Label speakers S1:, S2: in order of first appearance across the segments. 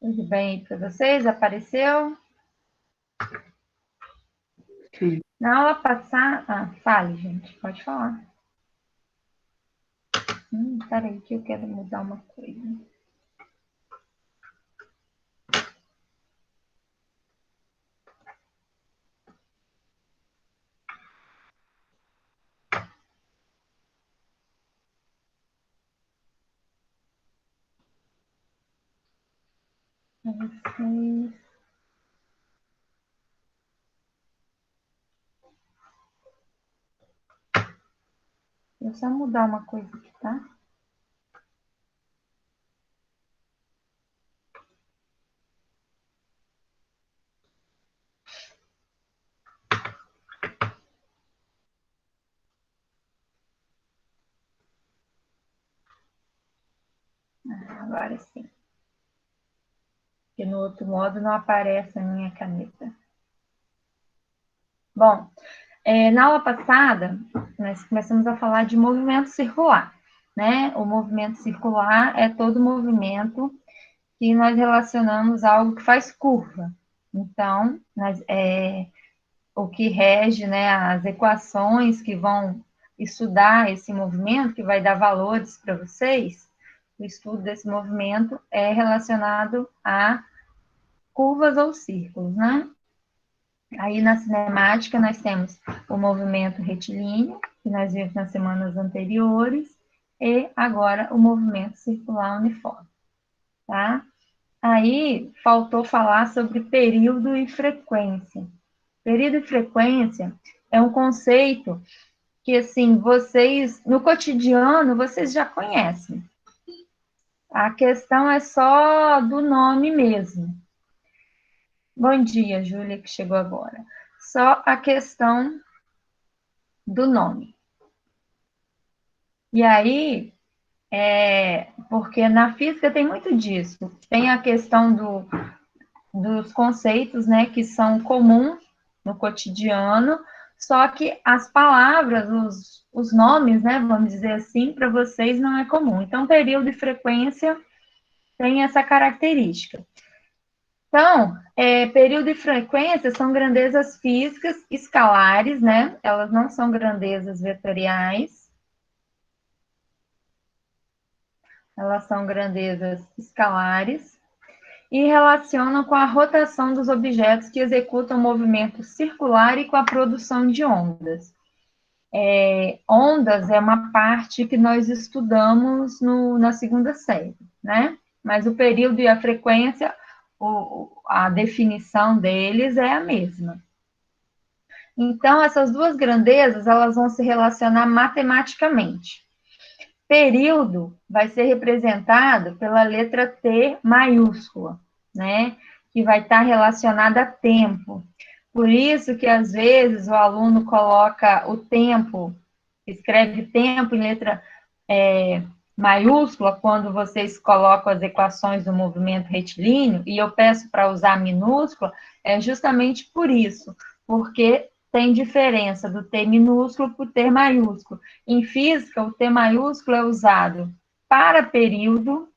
S1: Tudo bem aí para vocês? Apareceu?
S2: Sim.
S1: Na aula passada... fale, gente. Pode falar. Peraí que eu quero mudar uma coisa. Para vocês... Vou só mudar uma coisa aqui, tá? Agora sim. Porque no outro modo não aparece a minha caneta. Bom, na aula passada, nós começamos a falar de movimento circular, né? O movimento circular é todo movimento que nós relacionamos a algo que faz curva. Então, o que rege, né, as equações que vão estudar esse movimento, que vai dar valores para vocês, o estudo desse movimento é relacionado a curvas ou círculos, né? Aí na cinemática nós temos o movimento retilíneo, que nós vimos nas semanas anteriores, e agora o movimento circular uniforme, tá? Aí faltou falar sobre período e frequência. Período e frequência é um conceito que, assim, vocês, no cotidiano, vocês já conhecem. A questão é só do nome mesmo. Bom dia, Júlia, que chegou agora. Só a questão do nome. E aí, porque na física tem muito disso. Tem a questão dos conceitos, né, que são comuns no cotidiano, só que as palavras, os nomes, né, vamos dizer assim, para vocês não é comum. Então, período e frequência tem essa característica. Então, período e frequência são grandezas físicas escalares, né? Elas não são grandezas vetoriais. Elas são grandezas escalares e relacionam com a rotação dos objetos que executam movimento circular e com a produção de ondas. Ondas é uma parte que nós estudamos na segunda série, né? Mas o período e a frequência, a definição deles é a mesma. Então, essas duas grandezas, elas vão se relacionar matematicamente. Período vai ser representado pela letra T maiúscula, né? Que vai estar relacionada a tempo. Por isso que, às vezes, o aluno coloca o tempo, escreve tempo em letra maiúscula, quando vocês colocam as equações do movimento retilíneo, e eu peço para usar minúscula, é justamente por isso, porque tem diferença do T minúsculo para o T maiúsculo. Em física, o T maiúsculo é usado para período,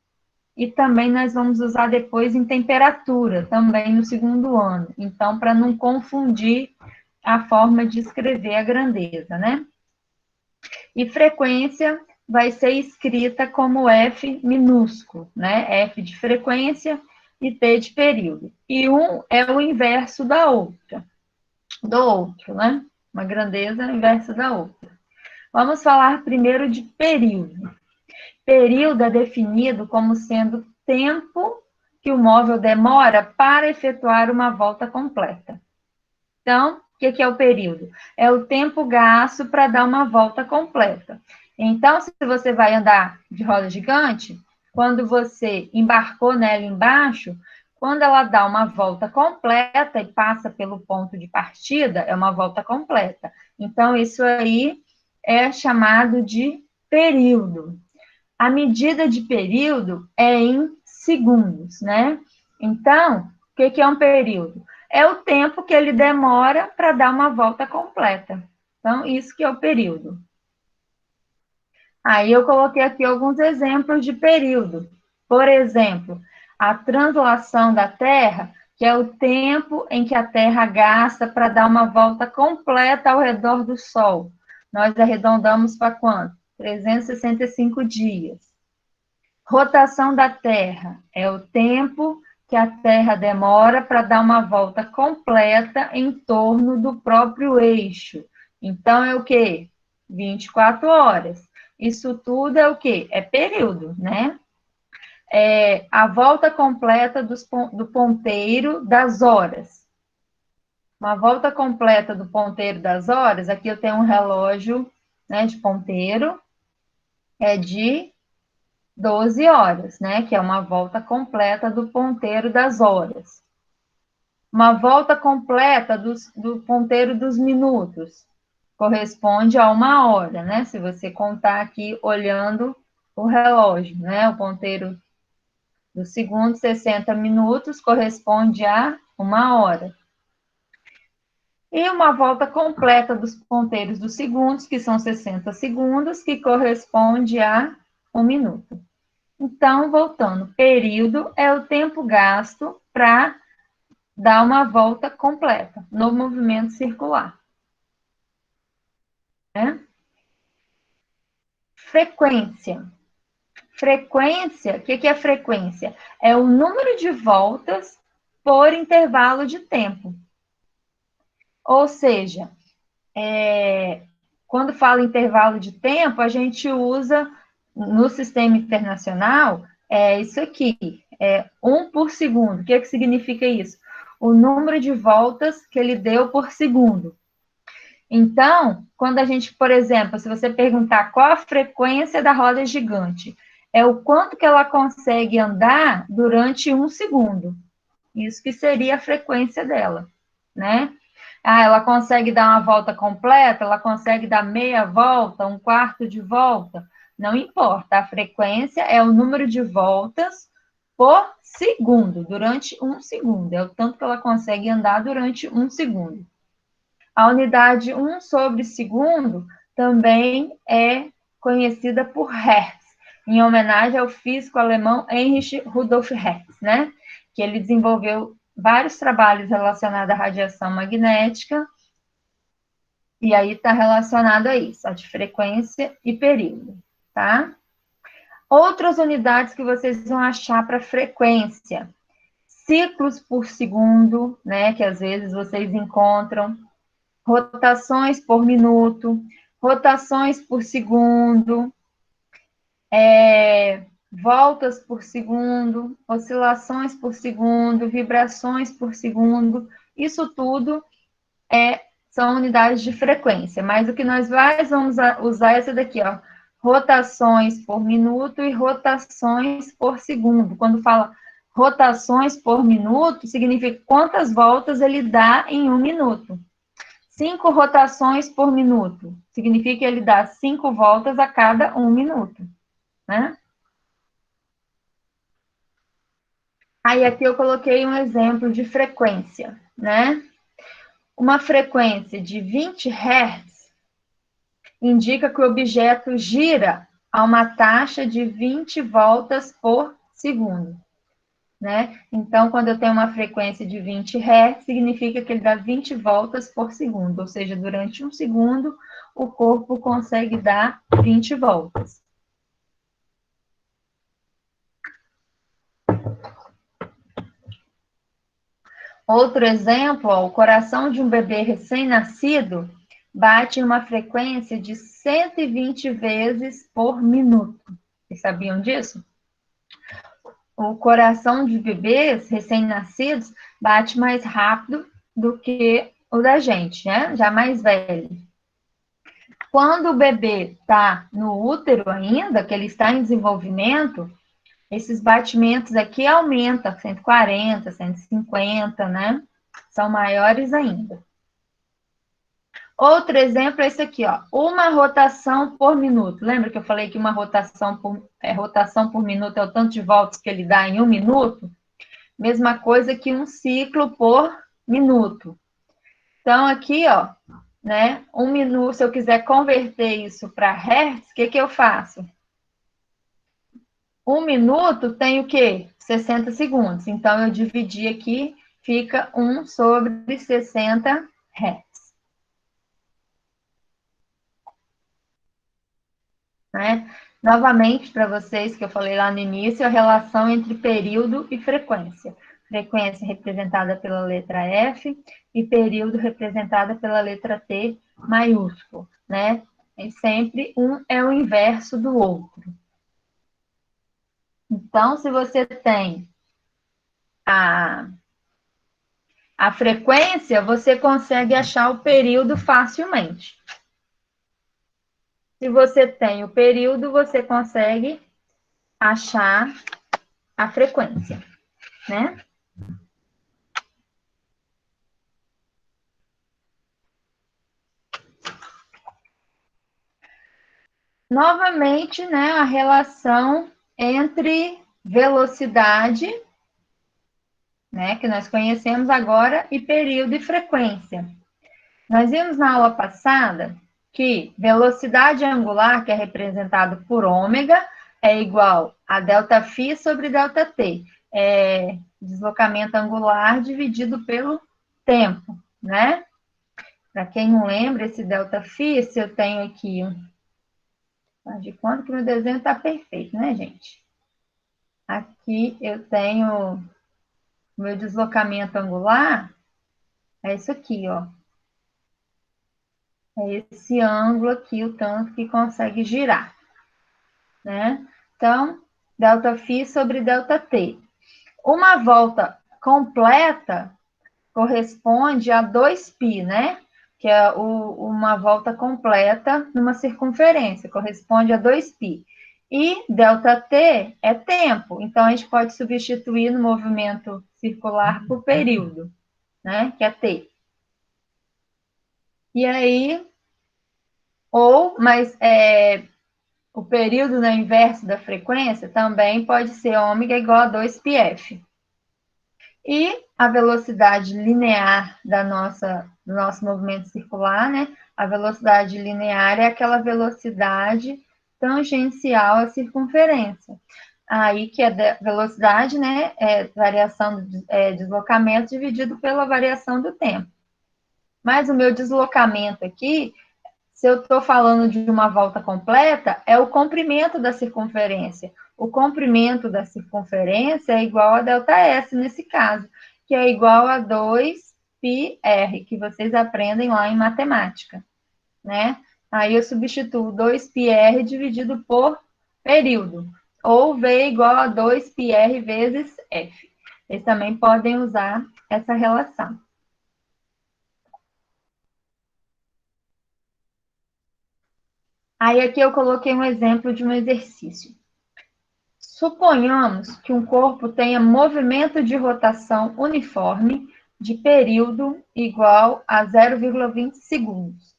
S1: e também nós vamos usar depois em temperatura, também no segundo ano. Então, para não confundir a forma de escrever a grandeza, né? E frequência vai ser escrita como F minúsculo, né? F de frequência e T de período. E um é o inverso da outra, do outro, né? Uma grandeza inversa da outra. Vamos falar primeiro de período. Período é definido como sendo tempo que o móvel demora para efetuar uma volta completa. Então, o que é o período? É o tempo gasto para dar uma volta completa. Então, se você vai andar de roda gigante, quando você embarcou nela embaixo, quando ela dá uma volta completa e passa pelo ponto de partida, é uma volta completa. Então, isso aí é chamado de período. A medida de período é em segundos, né? Então, o que é um período? É o tempo que ele demora para dar uma volta completa. Então, isso que é o período. Aí eu coloquei aqui alguns exemplos de período. Por exemplo, a translação da Terra, que é o tempo em que a Terra gasta para dar uma volta completa ao redor do Sol. Nós arredondamos para quanto? 365 dias. Rotação da Terra é o tempo que a Terra demora para dar uma volta completa em torno do próprio eixo. Então, é o quê? 24 horas. Isso tudo é o quê? É período, né? É a volta completa do ponteiro das horas. Uma volta completa do ponteiro das horas, aqui eu tenho um relógio, né, de ponteiro, é de 12 horas, né, que é uma volta completa do ponteiro das horas. Uma volta completa do ponteiro dos minutos, corresponde a 1 hora, né, se você contar aqui olhando o relógio, né, o ponteiro do segundo, 60 minutos, corresponde a 1 hora. E uma volta completa dos ponteiros dos segundos, que são 60 segundos, que corresponde a 1 minuto. Então, voltando, período é o tempo gasto para dar uma volta completa no movimento circular. Né? Frequência. Frequência, o que é frequência? É o número de voltas por intervalo de tempo. Ou seja, quando fala intervalo de tempo, a gente usa, no sistema internacional, isso aqui, 1 por segundo. O que significa isso? O número de voltas que ele deu por segundo. Então, quando a gente, por exemplo, se você perguntar qual a frequência da roda gigante, é o quanto que ela consegue andar durante 1 segundo. Isso que seria a frequência dela, né? Ela consegue dar uma volta completa, ela consegue dar meia volta, 1/4 de volta, não importa. A frequência é o número de voltas por segundo, durante 1 segundo. É o tanto que ela consegue andar durante 1 segundo. A unidade 1 sobre segundo também é conhecida por Hertz, em homenagem ao físico alemão Heinrich Rudolf Hertz, né? Que ele desenvolveu vários trabalhos relacionados à radiação magnética, e aí está relacionado a isso, a de frequência e período, tá? Outras unidades que vocês vão achar para frequência. Ciclos por segundo, né? Que às vezes vocês encontram. Rotações por minuto, rotações por segundo, voltas por segundo, oscilações por segundo, vibrações por segundo, isso tudo são unidades de frequência, mas o que nós mais vamos usar é essa daqui, ó, rotações por minuto e rotações por segundo. Quando fala rotações por minuto, significa quantas voltas ele dá em 1 minuto. 5 rotações por minuto, significa que ele dá 5 voltas a cada 1 minuto, né? Aí aqui eu coloquei um exemplo de frequência, né? Uma frequência de 20 Hz indica que o objeto gira a uma taxa de 20 voltas por segundo, né? Então, quando eu tenho uma frequência de 20 Hz, significa que ele dá 20 voltas por segundo, ou seja, durante 1 segundo, o corpo consegue dar 20 voltas. Outro exemplo, ó, o coração de um bebê recém-nascido bate em uma frequência de 120 vezes por minuto. Vocês sabiam disso? O coração de bebês recém-nascidos bate mais rápido do que o da gente, né? Já mais velho. Quando o bebê está no útero ainda, que ele está em desenvolvimento, esses batimentos aqui aumentam, 140, 150, né? São maiores ainda. Outro exemplo é esse aqui, ó. Uma rotação por minuto. Lembra que eu falei que uma rotação por minuto é o tanto de voltas que ele dá em 1 minuto? Mesma coisa que um ciclo por minuto. Então, aqui, ó, né? 1 minuto, se eu quiser converter isso para Hertz, o que eu faço? 1 minuto tem o quê? 60 segundos. Então, eu dividi aqui, fica 1 sobre 60 Hz. Né? Novamente, para vocês, que eu falei lá no início, a relação entre período e frequência. Frequência representada pela letra F e período representada pela letra T maiúsculo, né? E sempre um é o inverso do outro. Então, se você tem a frequência, você consegue achar o período facilmente. Se você tem o período, você consegue achar a frequência, né? Novamente, né, a relação entre velocidade, né, que nós conhecemos agora, e período e frequência. Nós vimos na aula passada que velocidade angular, que é representado por ômega, é igual a ΔΦ sobre ΔT. É deslocamento angular dividido pelo tempo, né? Para quem não lembra, esse ΔΦ, se eu tenho aqui, faz de conta que meu desenho está perfeito, né, gente? Aqui eu tenho meu deslocamento angular, é isso aqui, ó. É esse ângulo aqui, o tanto que consegue girar, né? Então, ΔΦ sobre ΔT. Uma volta completa corresponde a 2π, né? Que é uma volta completa numa circunferência, corresponde a 2π. E ΔT é tempo, então a gente pode substituir no movimento circular por período, né? Que é T. E aí, mas o período no inverso da frequência também pode ser ômega igual a 2πf. E a velocidade linear do nosso movimento circular, né? A velocidade linear é aquela velocidade tangencial à circunferência. Aí que é velocidade, né? É variação do deslocamento dividido pela variação do tempo. Mas o meu deslocamento aqui, se eu estou falando de uma volta completa, é o comprimento da circunferência. O comprimento da circunferência é igual a ΔS nesse caso, que é igual a 2πr, que vocês aprendem lá em matemática, né? Aí eu substituo 2πr dividido por período, ou V igual a 2πr vezes f. Vocês também podem usar essa relação. Aí aqui eu coloquei um exemplo de um exercício. Suponhamos que um corpo tenha movimento de rotação uniforme de período igual a 0,20 segundos.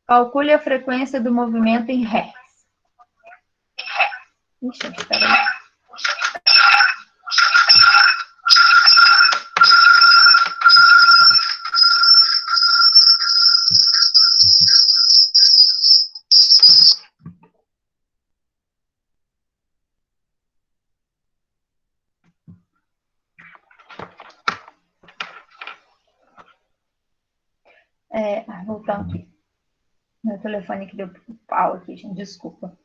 S1: Calcule a frequência do movimento em Hz. Ixi, espera aí. Voltando aqui. Meu telefone que deu pau aqui, gente, desculpa.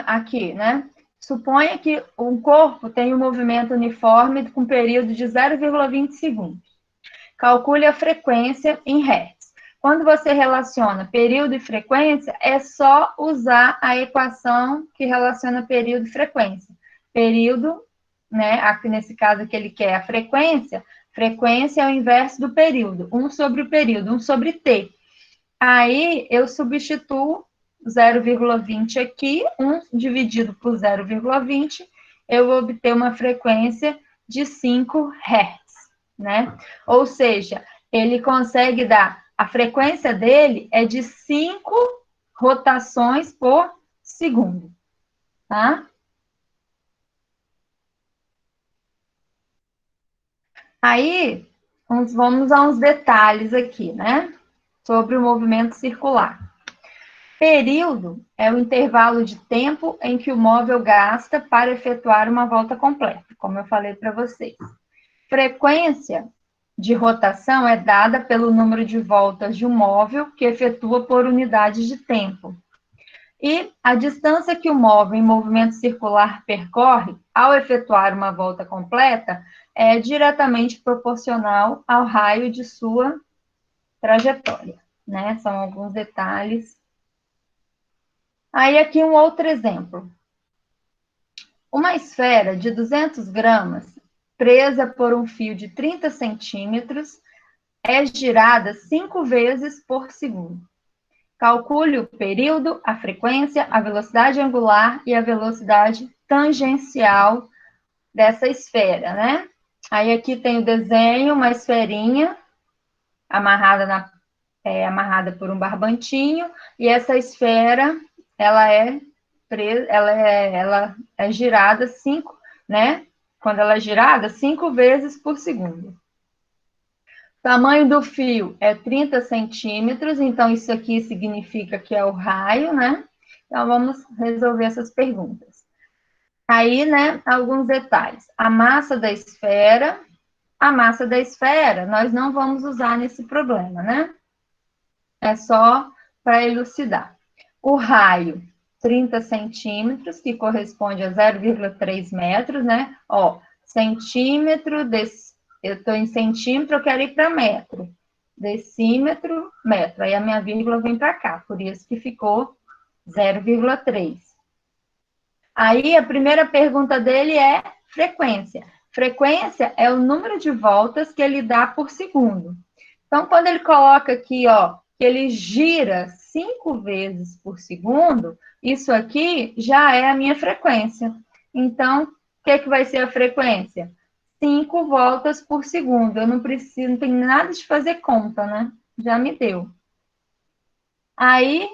S1: Aqui, né? Suponha que um corpo tem um movimento uniforme com período de 0,20 segundos. Calcule a frequência em Hz. Quando você relaciona período e frequência, é só usar a equação que relaciona período e frequência. Período, né? Aqui nesse caso que ele quer a frequência é o inverso do período, 1 sobre o período, 1 sobre t. Aí eu substituo 0,20 aqui, 1 dividido por 0,20, eu vou obter uma frequência de 5 Hz, né? Ou seja, ele consegue a frequência dele é de 5 rotações por segundo, tá? Aí, vamos a uns detalhes aqui, né? Sobre o movimento circular. Período é o intervalo de tempo em que o móvel gasta para efetuar uma volta completa, como eu falei para vocês. Frequência de rotação é dada pelo número de voltas de um móvel que efetua por unidade de tempo. E a distância que o móvel em movimento circular percorre ao efetuar uma volta completa é diretamente proporcional ao raio de sua trajetória, né? São alguns detalhes. Aí aqui um outro exemplo. Uma esfera de 200 gramas, presa por um fio de 30 centímetros, é girada 5 vezes por segundo. Calcule o período, a frequência, a velocidade angular e a velocidade tangencial dessa esfera, né? Aí aqui tem o desenho, uma esferinha amarrada por um barbantinho, e essa esfera, ela é girada 5, né? Quando ela é girada, 5 vezes por segundo. O tamanho do fio é 30 centímetros, então isso aqui significa que é o raio, né? Então vamos resolver essas perguntas. Aí, né, alguns detalhes. A massa da esfera, nós não vamos usar nesse problema, né? É só para elucidar. O raio, 30 centímetros, que corresponde a 0,3 metros, né? Ó, centímetro, eu estou em centímetro, eu quero ir para metro. Decímetro, metro. Aí a minha vírgula vem para cá, por isso que ficou 0,3. Aí a primeira pergunta dele é frequência. Frequência é o número de voltas que ele dá por segundo. Então, quando ele coloca aqui, ó, que ele gira 5 vezes por segundo, isso aqui já é a minha frequência. Então, o que vai ser a frequência? 5 voltas por segundo. Eu não preciso, não tem nada de fazer conta, né? Já me deu. Aí,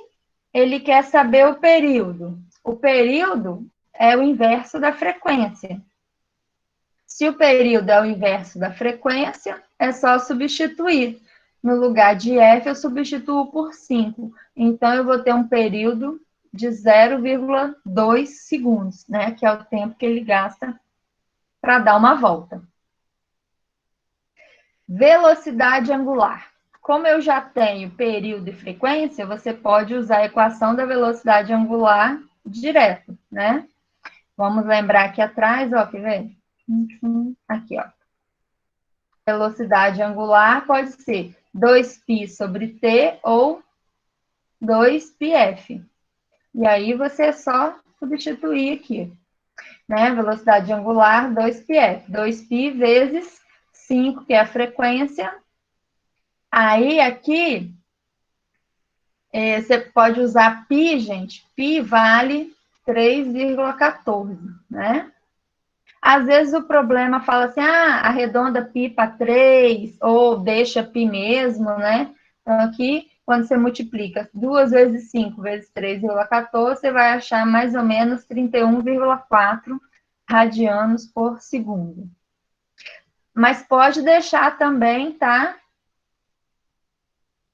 S1: ele quer saber o período. O período é o inverso da frequência. Se o período é o inverso da frequência, é só substituir. No lugar de F, eu substituo por 5. Então, eu vou ter um período de 0,2 segundos, né? Que é o tempo que ele gasta para dar uma volta. Velocidade angular. Como eu já tenho período e frequência, você pode usar a equação da velocidade angular direto, né? Vamos lembrar aqui atrás, ó, quer ver? Aqui, ó. Velocidade angular pode ser 2π sobre t ou 2πf. E aí você só substituir aqui, né? Velocidade angular, 2πf. 2π vezes 5, que é a frequência. Aí aqui, você pode usar π, gente. Π vale 3,14, né? Às vezes o problema fala assim, arredonda π para 3, ou deixa π mesmo, né? Então, aqui, quando você multiplica 2 vezes 5 vezes 3,14, você vai achar mais ou menos 31,4 radianos por segundo. Mas pode deixar também, tá?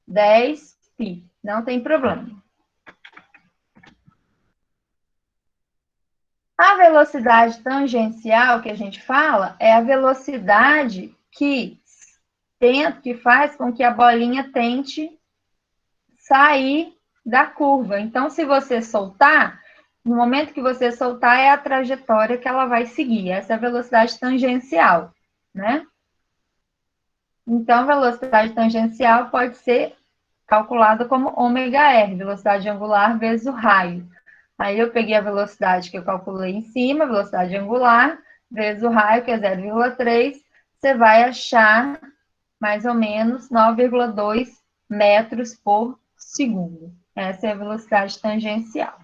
S1: 10π, não tem problema. A velocidade tangencial que a gente fala é a velocidade que faz com que a bolinha tente sair da curva. Então, se você soltar, no momento que você soltar, é a trajetória que ela vai seguir. Essa é a velocidade tangencial, né? Então, a velocidade tangencial pode ser calculada como ômega-r, velocidade angular vezes o raio. Aí eu peguei a velocidade que eu calculei em cima, velocidade angular, vezes o raio, que é 0,3, você vai achar mais ou menos 9,2 metros por segundo. Essa é a velocidade tangencial.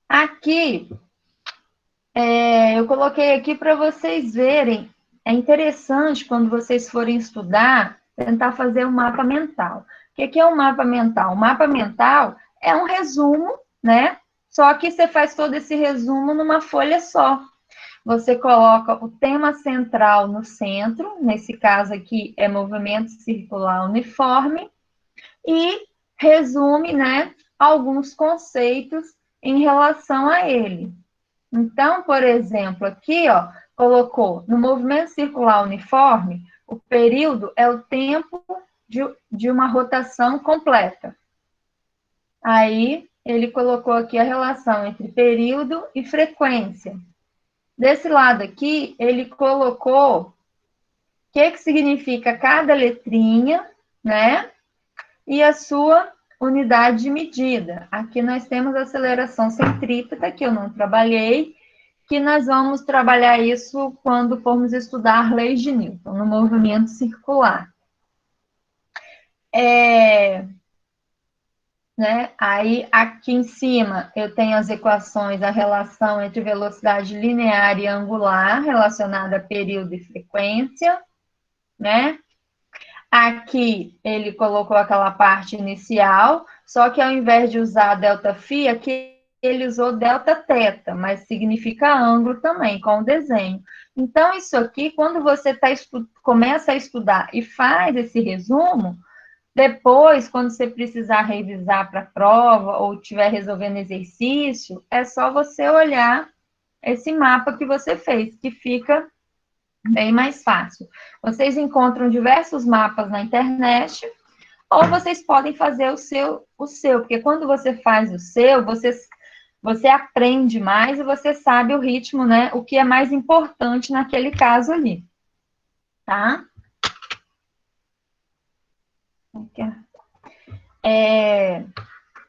S1: Aqui, eu coloquei aqui para vocês verem. É interessante, quando vocês forem estudar, tentar fazer um mapa mental. O que é um mapa mental? O mapa mental é um resumo, né? Só que você faz todo esse resumo numa folha só. Você coloca o tema central no centro, nesse caso aqui é movimento circular uniforme. e resume, né, alguns conceitos em relação a ele. Então, por exemplo, aqui, ó, colocou no movimento circular uniforme, o período é o tempo de uma rotação completa. Aí, ele colocou aqui a relação entre período e frequência. Desse lado aqui, ele colocou o que significa cada letrinha, né? E a sua unidade de medida. Aqui nós temos a aceleração centrípeta, que eu não trabalhei, que nós vamos trabalhar isso quando formos estudar leis de Newton, no movimento circular. Né? Aí, aqui em cima, eu tenho as equações, a relação entre velocidade linear e angular, relacionada a período e frequência, né? Aqui, ele colocou aquela parte inicial, só que ao invés de usar ΔΦ, aqui ele usou Δθ, mas significa ângulo também, com o desenho. Então, isso aqui, quando você começa a estudar e faz esse resumo, depois, quando você precisar revisar para a prova ou estiver resolvendo exercício, é só você olhar esse mapa que você fez, que fica bem mais fácil. Vocês encontram diversos mapas na internet, ou vocês podem fazer o seu, porque quando você faz o seu, você aprende mais e você sabe o ritmo, né? O que é mais importante naquele caso ali, tá?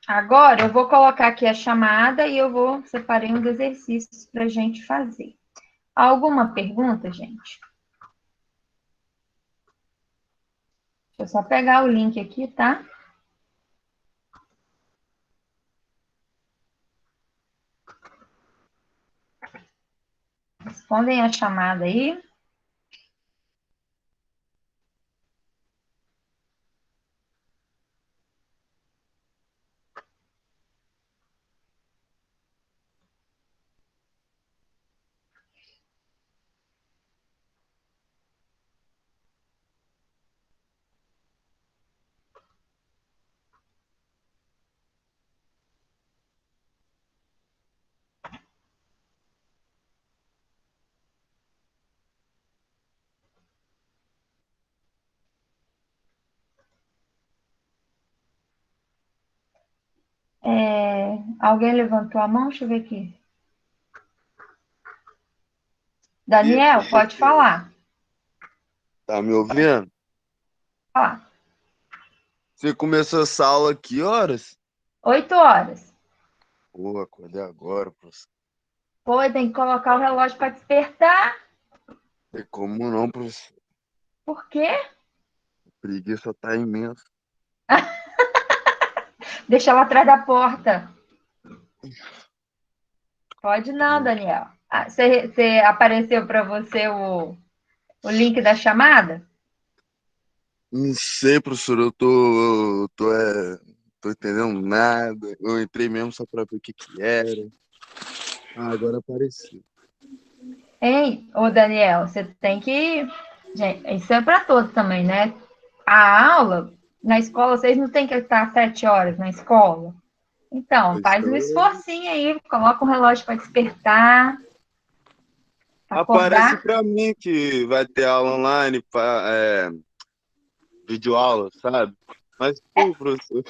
S1: Agora, eu vou colocar aqui a chamada e separei uns exercícios para a gente fazer. Alguma pergunta, gente? Deixa eu só pegar o link aqui, tá? Respondem a chamada aí. Alguém levantou a mão? Deixa eu ver aqui. Daniel, pode falar.
S2: Tá me ouvindo?
S1: Falar.
S2: Você começou essa aula que horas?
S1: 8 horas.
S2: Pô, acordei agora, professor.
S1: Pô, tem que colocar o relógio para despertar.
S2: Tem como não, professor?
S1: Por quê?
S2: A preguiça tá imensa.
S1: Deixa ela atrás da porta. Pode não, Daniel. Você apareceu para você o link da chamada?
S2: Não sei, professor, tô entendendo nada. Eu entrei mesmo só pra ver o que que era. Ah, agora apareceu.
S1: Hein, ô Daniel, você tem que. Gente, isso é para todos também, né? A aula, na escola, vocês não têm que estar 7 horas na escola? Então, faz um esforcinho aí, coloca um relógio para despertar, para
S2: Aparece
S1: acordar.
S2: pra mim que vai ter aula online, videoaula, sabe? Mas tu, professor,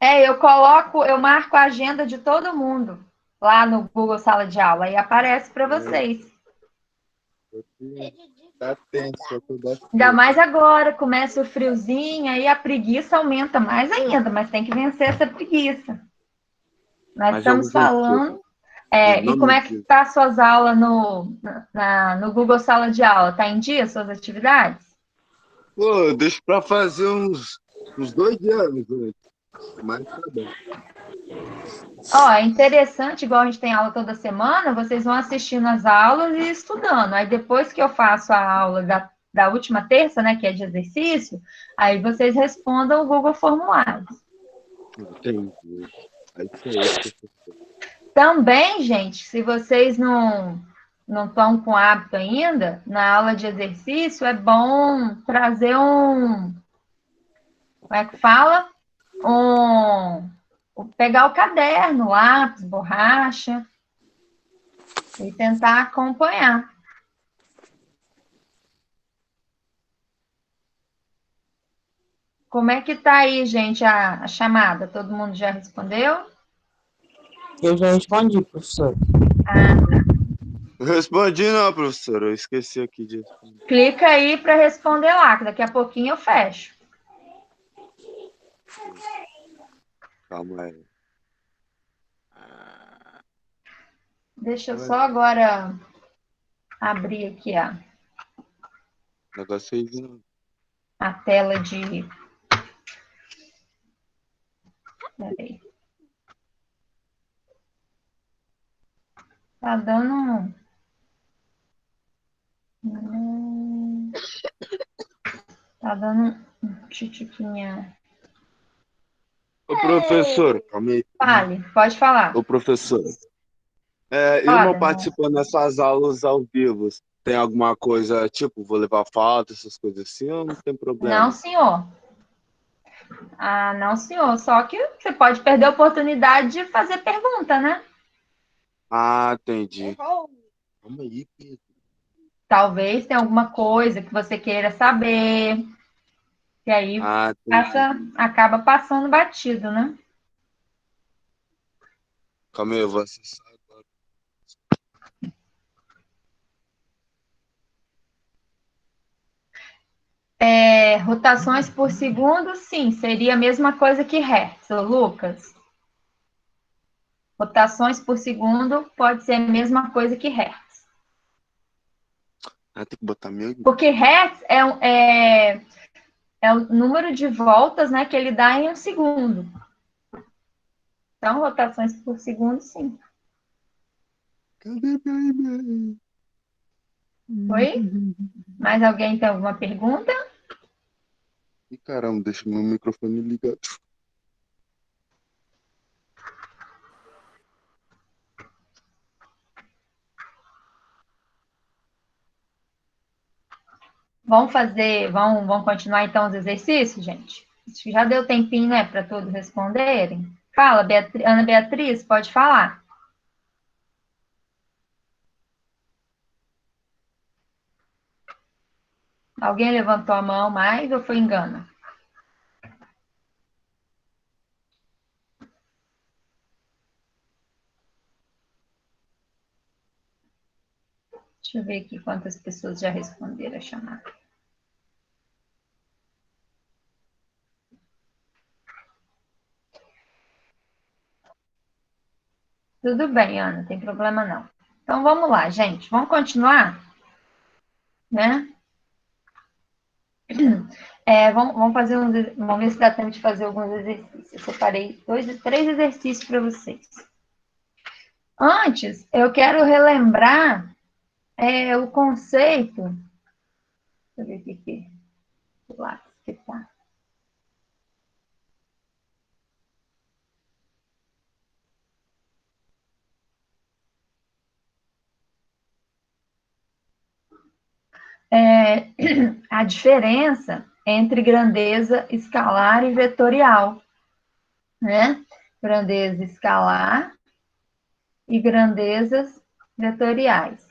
S1: Eu marco a agenda de todo mundo lá no Google Sala de Aula e aparece para vocês.
S2: tá tenso, só que eu gosto
S1: Ainda mais agora, começa o friozinho, aí a preguiça aumenta mais ainda, mas tem que vencer essa preguiça. Nós
S2: Mas jogo
S1: estamos falando.
S2: em
S1: E
S2: nome
S1: como é que
S2: de...
S1: tá as suas aulas no Google Sala de Aula? Tá em dia suas atividades?
S2: Pô, deixa pra fazer uns 2 dias antes, mas tá bom.
S1: Ó, é interessante, igual a gente tem aula toda semana, vocês vão assistindo as aulas e estudando. Aí depois que eu faço a aula da última terça, né, que é de exercício, aí vocês respondam o Google Formulários.
S2: Entendi. É isso aí, professor.
S1: Também, gente, se vocês não estão com hábito ainda, na aula de exercício é bom trazer como é que fala? pegar o caderno, lápis, borracha, e tentar acompanhar. Como é que tá aí, gente, a chamada? Todo mundo já respondeu?
S3: Eu já respondi, professor.
S1: Ah, tá.
S2: Eu respondi não, professor. Eu esqueci aqui de responder.
S1: Clica aí para responder lá, que daqui a pouquinho eu fecho.
S2: Calma aí.
S1: Deixa eu só agora abrir aqui
S2: O negócio aí, não.
S1: a tela de... Peraí. Tá dando... Tá dando um tchutchuquinha.
S2: Ô, professor, calma aí.
S1: Fale, pode falar.
S2: Ô, professor. Eu não
S1: Fala, não.
S2: participando dessas aulas ao vivo. Tem alguma coisa, tipo, vou levar falta, essas coisas assim, ou não tem
S1: Não,
S2: problema?
S1: senhor. Ah, não, senhor. Só que você pode perder a oportunidade de fazer pergunta, né?
S2: Ah, entendi. Calma aí, Pedro.
S1: Talvez tenha alguma coisa que você queira saber, e aí
S2: Ah, entendi.
S1: acaba passando batido, né?
S2: Calma aí, eu vou acessar agora.
S1: Rotações por segundo, sim, seria a mesma coisa que Hertz, ô Lucas. Rotações por segundo pode ser a mesma coisa que Hertz.
S2: Ah, tem que botar meu.
S1: Porque Hertz é o número de voltas, né, que ele dá em um segundo. Então, rotações por segundo, sim.
S2: Cadê meu e-mail?
S1: Oi? Mais alguém tem alguma pergunta?
S2: Ih, caramba, deixa meu microfone ligado.
S1: Vamos continuar então os exercícios, gente? Acho que já deu tempinho, né, para todos responderem. Fala, Ana Beatriz, pode falar. Alguém levantou a mão mais ou foi engano? Deixa eu ver aqui quantas pessoas já responderam a chamada. Tudo bem, Ana, não tem problema não. Então vamos lá, gente. Vamos continuar? Né? Vamos fazer vamos ver se dá tempo de fazer alguns exercícios. Eu separei três exercícios para vocês. Antes, eu quero relembrar o conceito. Deixa eu ver o que lá que tá. A diferença entre grandeza escalar e vetorial, né? Grandeza escalar e grandezas vetoriais.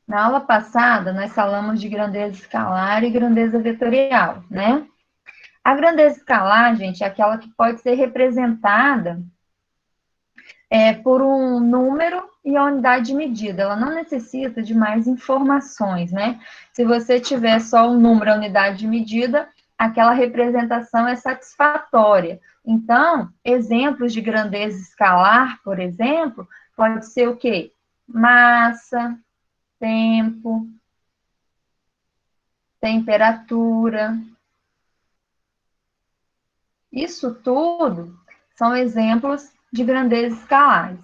S1: Na aula passada, nós falamos de grandeza escalar e grandeza vetorial, né? A grandeza escalar, gente, é aquela que pode ser representada por um número e a unidade de medida. Ela não necessita de mais informações, né? Se você tiver só o número e a unidade de medida, aquela representação é satisfatória. Então, exemplos de grandeza escalar, por exemplo, pode ser o quê? Massa, tempo, temperatura. Isso tudo são exemplos de grandezas escalares.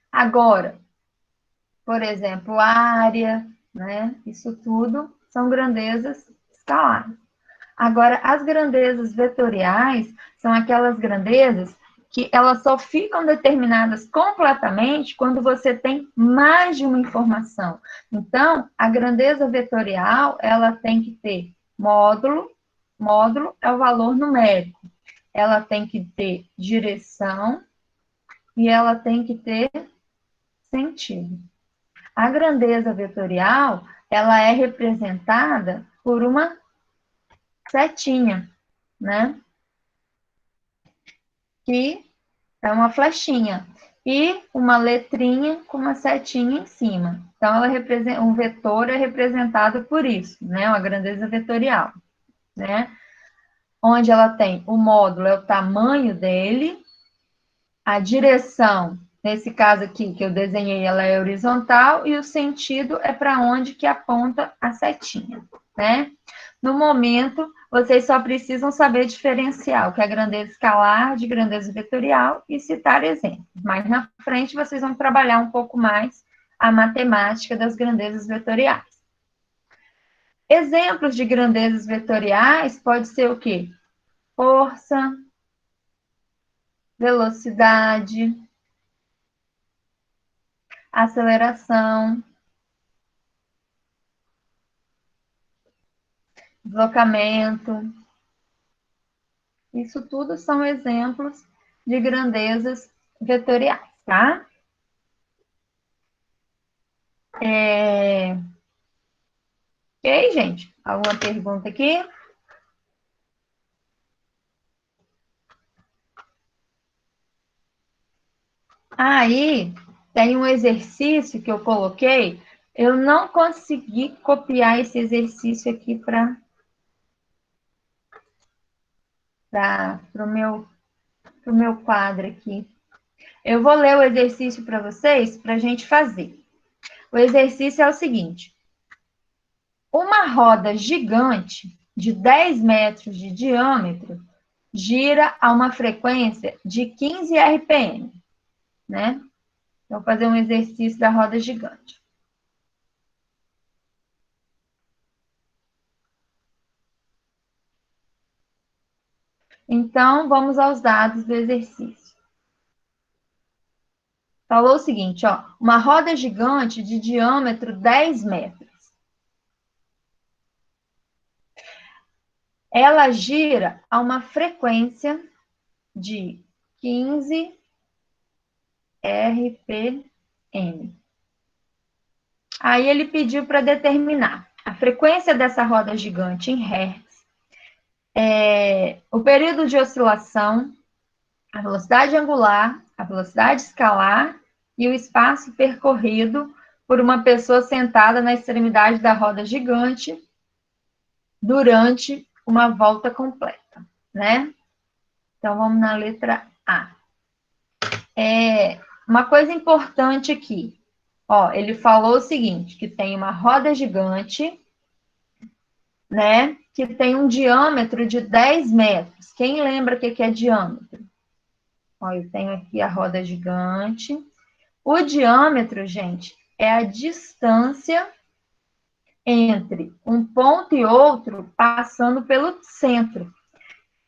S1: Agora, por exemplo, área, né? Isso tudo são grandezas escalares. Agora, as grandezas vetoriais são aquelas grandezas que elas só ficam determinadas completamente quando você tem mais de uma informação. Então, a grandeza vetorial, ela tem que ter módulo é o valor numérico. ela tem que ter direção e ela tem que ter sentido. A grandeza vetorial, ela é representada por uma setinha, né? Que é uma flechinha. E uma letrinha com uma setinha em cima. Então, ela representa, um vetor é representado por isso, né? Uma grandeza vetorial, né? Onde ela tem o módulo, é o tamanho dele, a direção, nesse caso aqui que eu desenhei, ela é horizontal, e o sentido é para onde que aponta a setinha, né? No momento, vocês só precisam saber diferenciar o que é grandeza escalar de grandeza vetorial e citar exemplos. Mas na frente, vocês vão trabalhar um pouco mais a matemática das grandezas vetoriais. Exemplos de grandezas vetoriais pode ser o quê? Força, velocidade, aceleração, deslocamento. Isso tudo são exemplos de grandezas vetoriais, tá? Ok, gente? Alguma pergunta aqui? Aí, tem um exercício que eu coloquei. Eu não consegui copiar esse exercício aqui para o meu quadro aqui. Eu vou ler o exercício para vocês, para a gente fazer. O exercício é o seguinte. Uma roda gigante de 10 metros de diâmetro gira a uma frequência de 15 RPM, né? Vou fazer um exercício da roda gigante. Então, vamos aos dados do exercício. Falou o seguinte, ó, uma roda gigante de diâmetro 10 metros. Ela gira a uma frequência de 15 RPM. Aí ele pediu para determinar a frequência dessa roda gigante em Hertz, o período de oscilação, a velocidade angular, a velocidade escalar e o espaço percorrido por uma pessoa sentada na extremidade da roda gigante durante uma volta completa, né? Então, vamos na letra A. Uma coisa importante aqui, ó, ele falou o seguinte, que tem uma roda gigante, né, que tem um diâmetro de 10 metros. Quem lembra o que é diâmetro? Ó, eu tenho aqui a roda gigante. O diâmetro, gente, é a distância entre um ponto e outro passando pelo centro.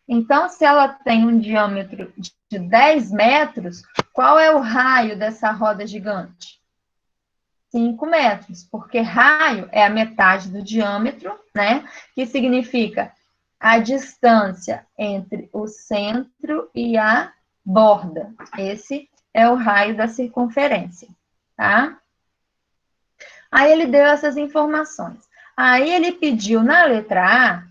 S1: Então, se ela tem um diâmetro de 10 metros, qual é o raio dessa roda gigante? 5 metros, porque raio é a metade do diâmetro, né? Que significa a distância entre o centro e a borda. Esse é o raio da circunferência, tá? Aí ele deu essas informações. Aí ele pediu na letra A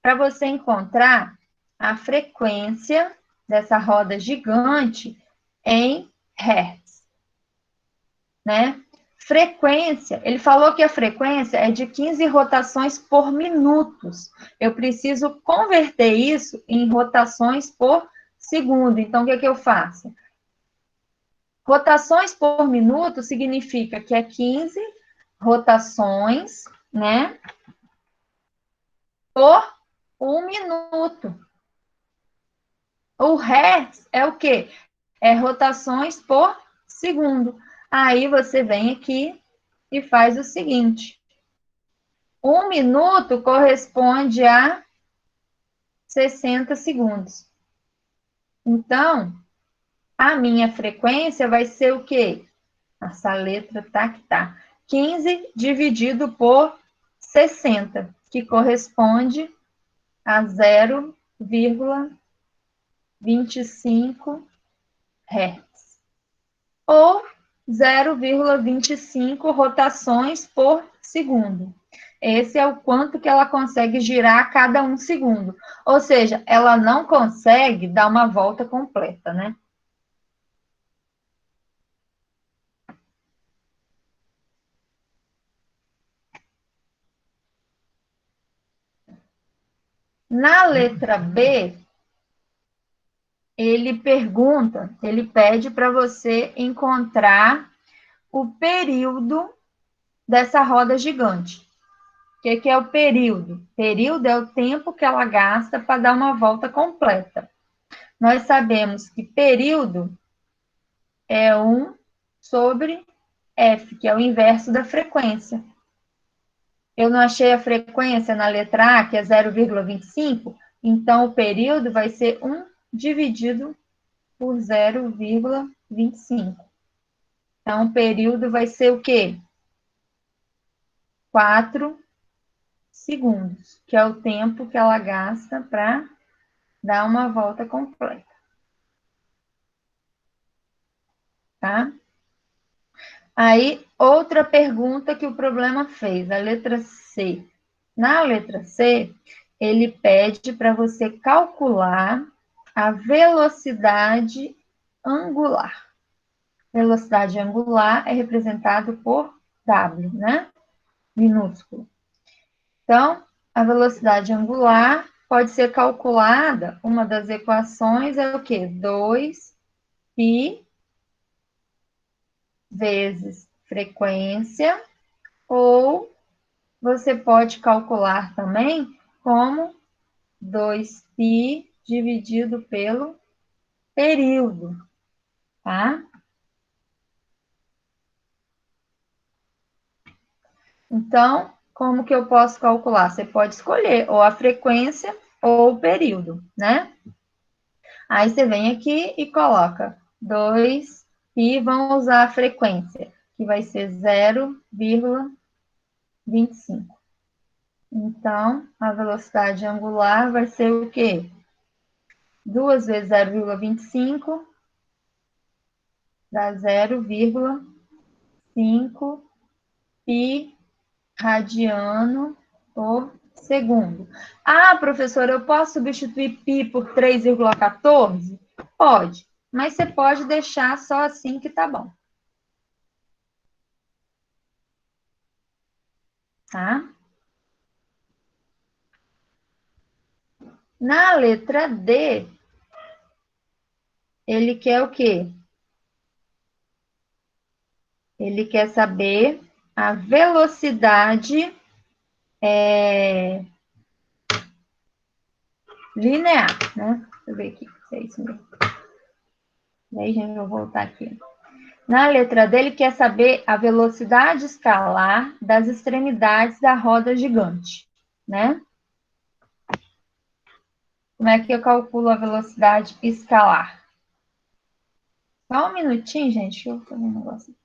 S1: para você encontrar a frequência dessa roda gigante em Hertz, né? Frequência, ele falou que a frequência é de 15 rotações por minutos. Eu preciso converter isso em rotações por segundo. Então, o que eu faço? Rotações por minuto significa que é 15 rotações, né? Por 1 minuto. O Hertz é o quê? É rotações por segundo. Aí você vem aqui e faz o seguinte. 1 minuto corresponde a 60 segundos. Então, a minha frequência vai ser o quê? Essa letra tá que tá. 15 dividido por 60, que corresponde a 0,15. 0,25 Hz. Ou 0,25 rotações por segundo. Esse é o quanto que ela consegue girar a cada 1 segundo. Ou seja, ela não consegue dar uma volta completa, né? Na letra B, ele pede para você encontrar o período dessa roda gigante. O que é o período? Período é o tempo que ela gasta para dar uma volta completa. Nós sabemos que período é 1 sobre F, que é o inverso da frequência. Eu não achei a frequência na letra A, que é 0,25, então o período vai ser 1 dividido por 0,25. Então, o período vai ser o quê? 4 segundos, que é o tempo que ela gasta para dar uma volta completa. Tá? Aí, outra pergunta que o problema fez, a letra C. Na letra C, ele pede para você calcular a velocidade angular. Velocidade angular é representado por W, né? Minúsculo. Então, a velocidade angular pode ser calculada, uma das equações é o quê? 2π vezes frequência, ou você pode calcular também como 2π dividido pelo período, tá? Então, como que eu posso calcular? Você pode escolher ou a frequência ou o período, né? Aí você vem aqui e coloca 2π, vamos usar a frequência, que vai ser 0,25. Então, a velocidade angular vai ser o quê? 2 vezes 0,25 dá 0,5 π radiano por segundo. Ah, professora, eu posso substituir π por 3,14? Pode, mas você pode deixar só assim que tá bom. Tá? Na letra D, ele quer o quê? Ele quer saber a velocidade linear, né? Deixa eu ver aqui se é isso mesmo. E aí, gente, eu vou voltar aqui. Na letra D, ele quer saber a velocidade escalar das extremidades da roda gigante, né? Como é que eu calculo a velocidade escalar? Só um minutinho, gente, que eu vou fazer um negócio aqui.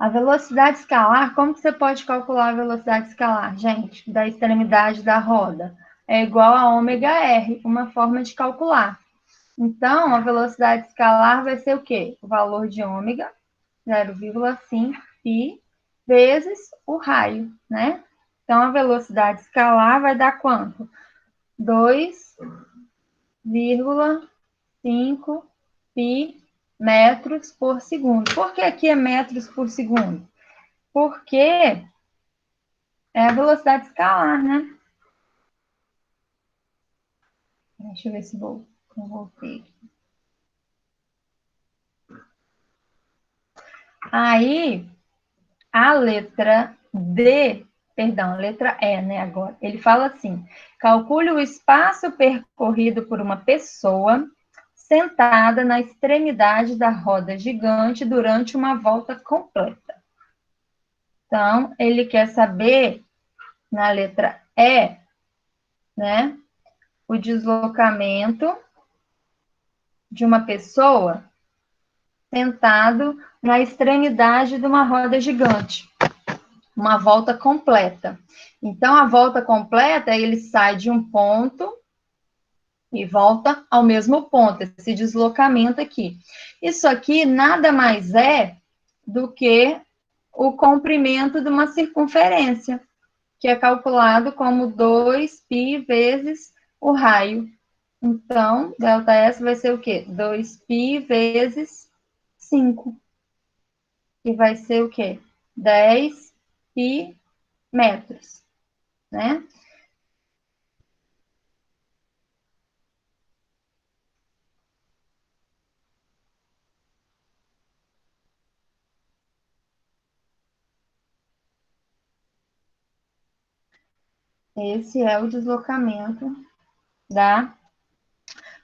S1: A velocidade escalar, como que você pode calcular a velocidade escalar, gente, da extremidade da roda? É igual a ômega-r, uma forma de calcular. Então, a velocidade escalar vai ser o quê? O valor de ômega, 0,5 π, vezes o raio, né? Então, a velocidade escalar vai dar quanto? 2,5 π metros por segundo. Por que aqui é metros por segundo? Porque É a velocidade escalar, né? Deixa eu ver se eu voltei. Aí, a letra D, perdão, a letra E, né, agora. Ele fala assim: calcule o espaço percorrido por uma pessoa sentada na extremidade da roda gigante durante uma volta completa. Então, ele quer saber, na letra E, né, o deslocamento de uma pessoa sentado na extremidade de uma roda gigante. Uma volta completa. Então, a volta completa, ele sai de um ponto e volta ao mesmo ponto, esse deslocamento aqui. Isso aqui nada mais é do que o comprimento de uma circunferência, que é calculado como 2π vezes o raio. Então, ΔS vai ser o quê? 2π vezes 5, que vai ser o quê? 10π metros, né? Esse é o deslocamento da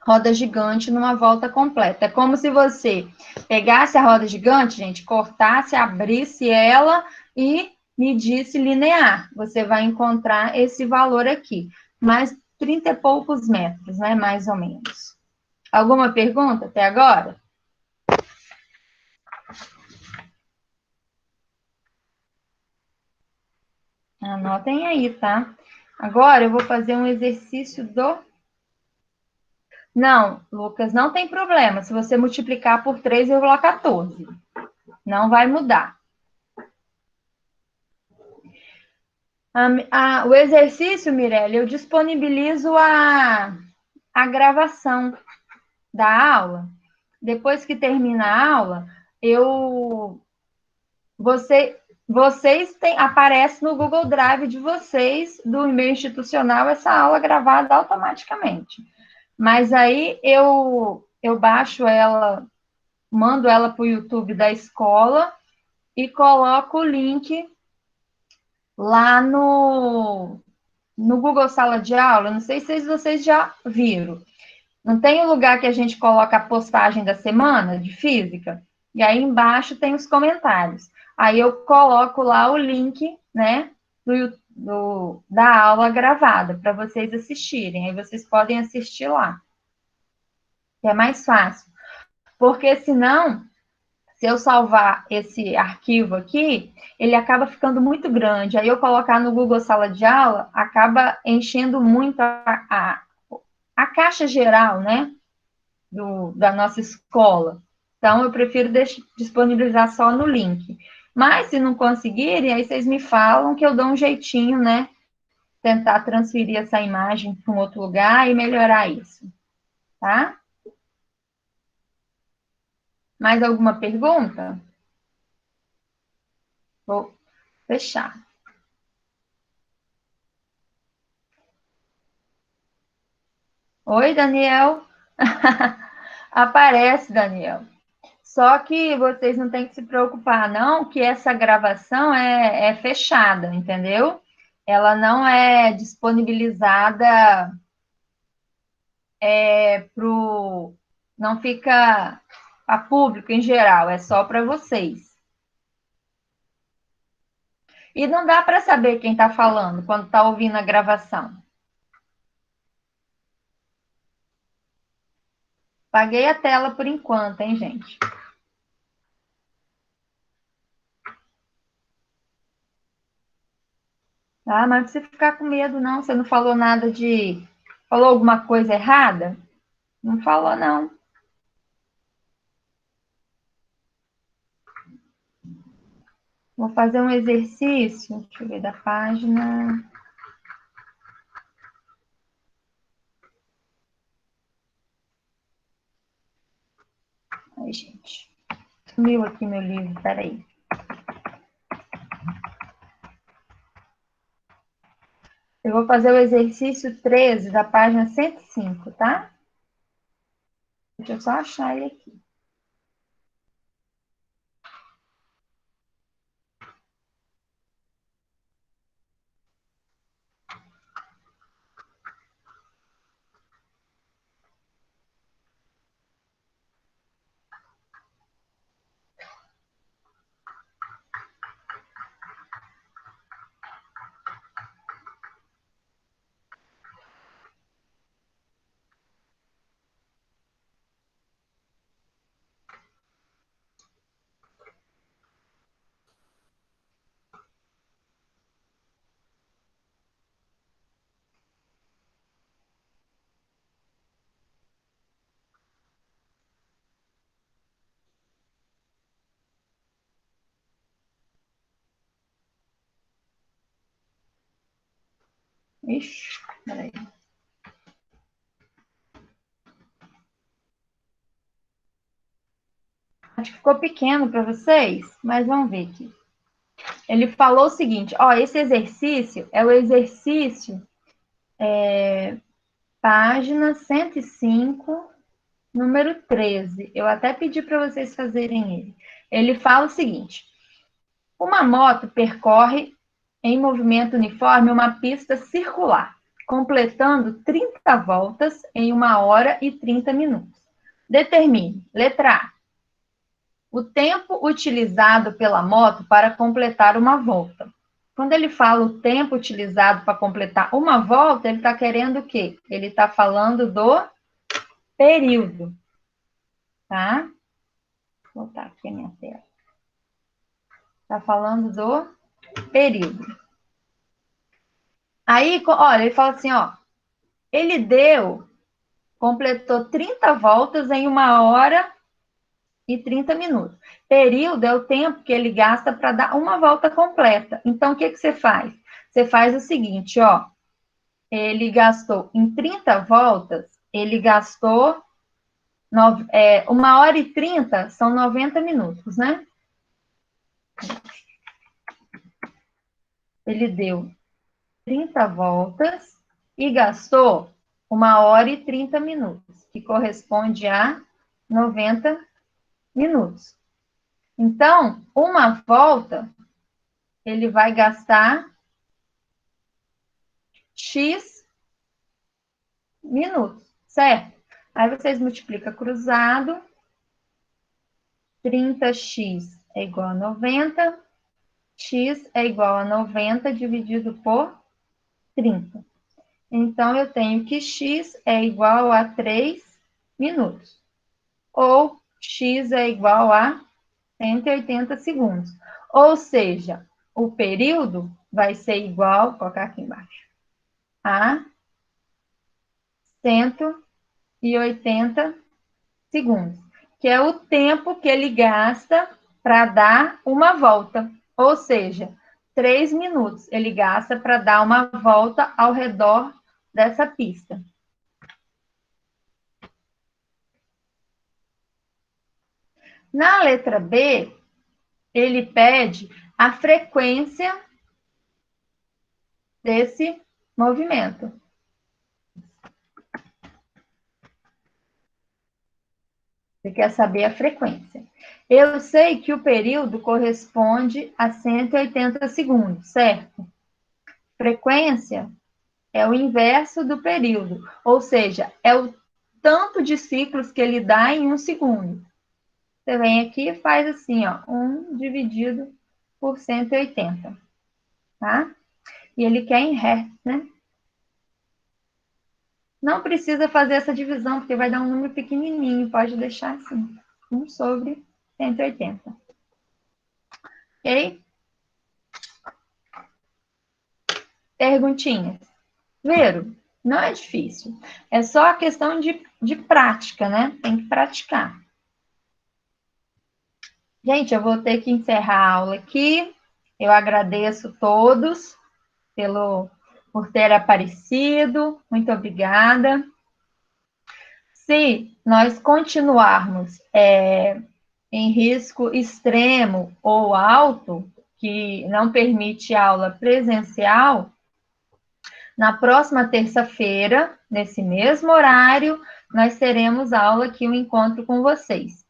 S1: roda gigante numa volta completa. É como se você pegasse a roda gigante, gente, cortasse, abrisse ela e medisse linear. Você vai encontrar esse valor aqui, mais 30 e poucos metros, né, mais ou menos. Alguma pergunta até agora? Anotem aí, tá? Agora eu vou fazer um exercício do... Não, Lucas, não tem problema se você multiplicar por 3,14. Não vai mudar. O exercício, Mirelle, eu disponibilizo a gravação da aula. Depois que termina a aula, vocês aparece no Google Drive de vocês, do e-mail institucional, essa aula gravada automaticamente. Mas aí eu baixo ela, mando ela para o YouTube da escola e coloco o link lá no Google Sala de Aula. Não sei se vocês já viram. Não tem o lugar que a gente coloca a postagem da semana de física? E aí embaixo tem os comentários. Aí eu coloco lá o link, né, da aula gravada para vocês assistirem. Aí vocês podem assistir lá, que é mais fácil. Porque senão, se eu salvar esse arquivo aqui, ele acaba ficando muito grande. Aí eu colocar no Google Sala de Aula, acaba enchendo muito a caixa geral, né, da nossa escola. Então, eu prefiro disponibilizar só no link. Mas, se não conseguirem, aí vocês me falam que eu dou um jeitinho, né, tentar transferir essa imagem para um outro lugar e melhorar isso, tá? Mais alguma pergunta? Vou fechar. Oi, Daniel. Aparece, Daniel. Só que vocês não têm que se preocupar, não, que essa gravação é fechada, entendeu? Ela não é disponibilizada não fica a público em geral, é só para vocês. E não dá para saber quem está falando quando está ouvindo a gravação. Paguei a tela por enquanto, hein, gente? Tá? Mas não precisa ficar com medo, não. Você não falou nada de... Falou alguma coisa errada? Não falou, não. Vou fazer um exercício. Deixa eu ver da página. Ai, gente. Sumiu aqui meu livro, peraí. vou fazer o exercício 13 da página 105, tá? Deixa eu só achar ele aqui. Ixi, peraí. Acho que ficou pequeno para vocês, mas vamos ver aqui. Ele falou o seguinte, ó, esse exercício é o exercício página 105, número 13. Eu até pedi para vocês fazerem ele. Ele fala o seguinte, uma moto percorre em movimento uniforme uma pista circular, completando 30 voltas em 1h30. Determine, letra A, o tempo utilizado pela moto para completar uma volta. Quando ele fala o tempo utilizado para completar uma volta, ele está querendo o quê? Ele está falando do período, tá? Vou botar aqui a minha tela. Está falando do período. Aí, olha, ele fala assim, ó, ele completou 30 voltas em 1h30. Período é o tempo que ele gasta para dar uma volta completa. Então, o que você faz? Você faz o seguinte, ó, ele gastou em 30 voltas, ele gastou 1h30, são 90 minutos, né? Ele deu 30 voltas e gastou 1h30, que corresponde a 90 minutos. Então, uma volta, ele vai gastar X minutos, certo? Aí vocês multiplicam cruzado, 30x é igual a 90, x é igual a 90 dividido por 30. Então, eu tenho que x é igual a 3 minutos. Ou x é igual a 180 segundos. Ou seja, o período vai ser igual, vou colocar aqui embaixo, a 180 segundos, que é o tempo que ele gasta para dar uma volta. Ou seja, 3 minutos ele gasta para dar uma volta ao redor dessa pista. Na letra B, ele pede a frequência desse movimento. Você quer saber a frequência. Eu sei que o período corresponde a 180 segundos, certo? Frequência é o inverso do período, ou seja, é o tanto de ciclos que ele dá em 1 segundo. Você vem aqui e faz assim, ó, 1 dividido por 180, tá? E ele quer em hertz, né? Não precisa fazer essa divisão, porque vai dar um número pequenininho, pode deixar assim, 1 sobre 180. Ok? Perguntinhas. Vero, não é difícil. É só a questão de prática, né? Tem que praticar. Gente, eu vou ter que encerrar a aula aqui. Eu agradeço todos por ter aparecido. Muito obrigada. Se nós continuarmos em risco extremo ou alto, que não permite aula presencial, Na próxima terça-feira, nesse mesmo horário, nós teremos aula aqui, um encontro com vocês,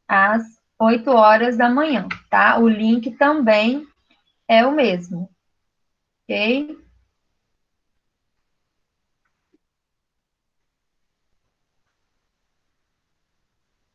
S1: às 8 horas da manhã, tá? O link também é o mesmo, ok?